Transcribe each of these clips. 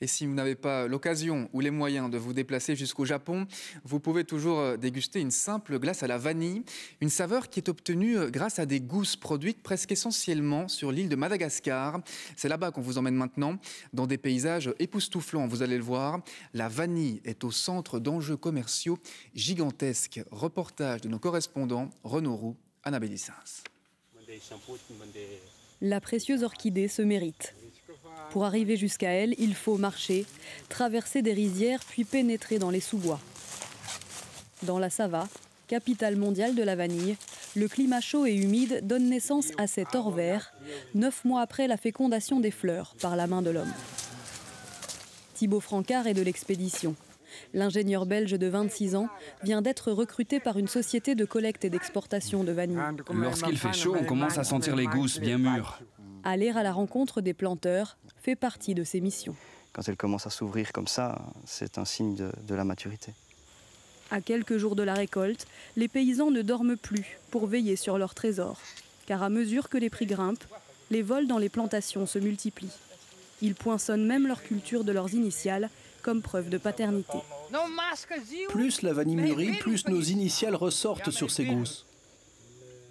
Et si vous n'avez pas l'occasion ou les moyens de vous déplacer jusqu'au Japon, vous pouvez toujours déguster une simple glace à la vanille, une saveur qui est obtenue grâce à des gousses produites presque essentiellement sur l'île de Madagascar. C'est là-bas qu'on vous emmène maintenant, dans des paysages époustouflants, vous allez le voir. La vanille est au centre d'enjeux commerciaux gigantesques. Reportage de nos correspondants Renaud Roux, Annabelle Issens. La précieuse orchidée se mérite. Pour arriver jusqu'à elle, il faut marcher, traverser des rizières puis pénétrer dans les sous-bois. Dans la Sava, capitale mondiale de la vanille, le climat chaud et humide donne naissance à cet or vert, 9 mois après la fécondation des fleurs par la main de l'homme. Thibaut Francard est de l'expédition. L'ingénieur belge de 26 ans vient d'être recruté par une société de collecte et d'exportation de vanille. Lorsqu'il fait chaud, on commence à sentir les gousses bien mûres. Aller à la rencontre des planteurs fait partie de ses missions. Quand elles commencent à s'ouvrir comme ça, c'est un signe de la maturité. À quelques jours de la récolte, les paysans ne dorment plus pour veiller sur leur trésor. Car à mesure que les prix grimpent, les vols dans les plantations se multiplient. Ils poinçonnent même leur culture de leurs initiales comme preuve de paternité. Plus la vanille mûrit, plus nos initiales ressortent sur ces gousses.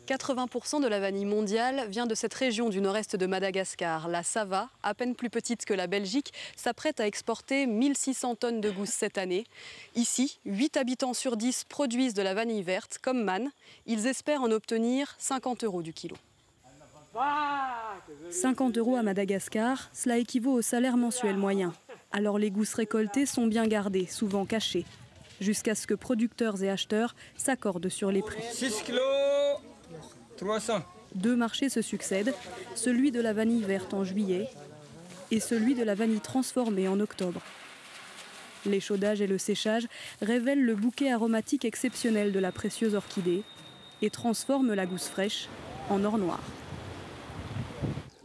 80% de la vanille mondiale vient de cette région du nord-est de Madagascar. La Sava, à peine plus petite que la Belgique, s'apprête à exporter 1600 tonnes de gousses cette année. Ici, 8 habitants sur 10 produisent de la vanille verte, comme Man. Ils espèrent en obtenir 50 € du kilo. 50 € à Madagascar, cela équivaut au salaire mensuel moyen. Alors les gousses récoltées sont bien gardées, souvent cachées, jusqu'à ce que producteurs et acheteurs s'accordent sur les prix. 6 kilos 300. 2 marchés se succèdent, celui de la vanille verte en juillet et celui de la vanille transformée en octobre. L'échaudage et le séchage révèlent le bouquet aromatique exceptionnel de la précieuse orchidée et transforment la gousse fraîche en or noir.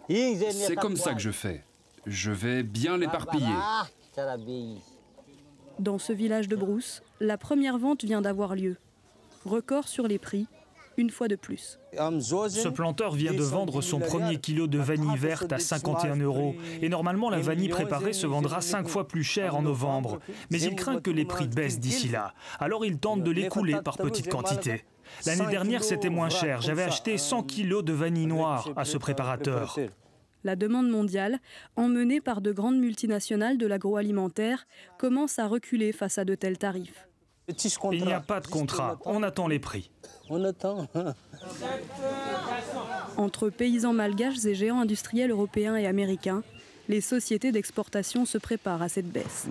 C'est comme ça que je fais. Je vais bien l'éparpiller. Dans ce village de brousse, la première vente vient d'avoir lieu. Record sur les prix, une fois de plus. Ce planteur vient de vendre son premier kilo de vanille verte à 51 €. Et normalement, la vanille préparée se vendra 5 fois plus cher en novembre. Mais il craint que les prix baissent d'ici là. Alors il tente de l'écouler par petites quantités. L'année dernière, c'était moins cher. J'avais acheté 100 kilos de vanille noire à ce préparateur. La demande mondiale, emmenée par de grandes multinationales de l'agroalimentaire, commence à reculer face à de tels tarifs. Il n'y a pas de contrat, on attend les prix. On attend. Entre paysans malgaches et géants industriels européens et américains, les sociétés d'exportation se préparent à cette baisse.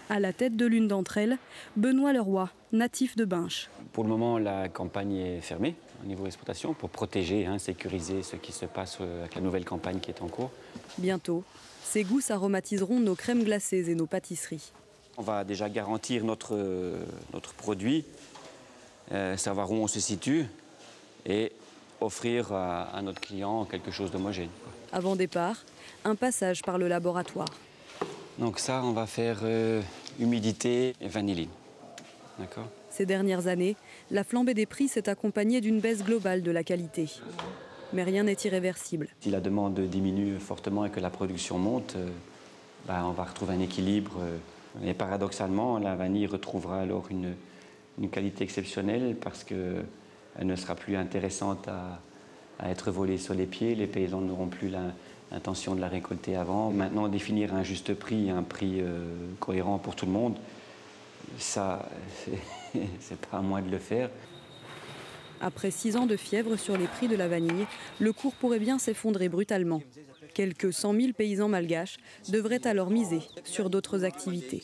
À la tête de l'une d'entre elles, Benoît Leroy, natif de Binche. Pour le moment, la campagne est fermée au niveau exportation pour protéger, sécuriser ce qui se passe avec la nouvelle campagne qui est en cours. Bientôt, ces gousses aromatiseront nos crèmes glacées et nos pâtisseries. On va déjà garantir notre produit, savoir où on se situe et offrir à notre client quelque chose d'homogène. Avant départ, un passage par le laboratoire. Donc ça, on va faire humidité et vanilline. D'accord ? Ces dernières années, la flambée des prix s'est accompagnée d'une baisse globale de la qualité. Mais rien n'est irréversible. Si la demande diminue fortement et que la production monte, on va retrouver un équilibre. Et paradoxalement, la vanille retrouvera alors une qualité exceptionnelle parce qu'elle ne sera plus intéressante à être volée sur les pieds. Les paysans n'auront plus l'intention de la récolter avant. Maintenant, définir un juste prix, un prix cohérent pour tout le monde, ça, c'est pas à moi de le faire. Après 6 ans de fièvre sur les prix de la vanille, le cours pourrait bien s'effondrer brutalement. Quelques 100 000 paysans malgaches devraient alors miser sur d'autres activités.